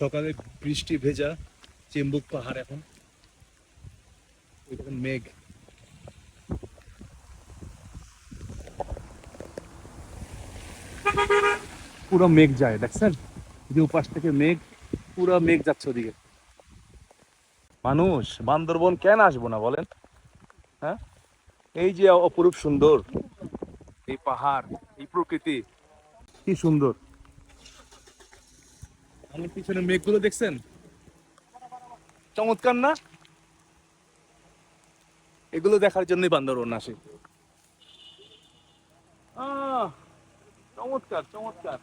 সকালে বৃষ্টি ভেজা চেম্বুক পাহাড়, এখন মেঘ। পুরো মেঘ যায়, দেখছেন? যে উপাস থেকে মেঘ, পুরো মেঘ যাচ্ছে ওদিকে। মানুষ বান্দরবন কেন আসবো না বলেন? হ্যাঁ, এই যে অপরূপ সুন্দর এই পাহাড়, এই প্রকৃতি, কি সুন্দর। আমার পিছনে মেঘগুলো দেখছেন? চমৎকার না? এগুলো দেখার জন্যই বান্দরবন আসে। চমৎকার চমৎকার।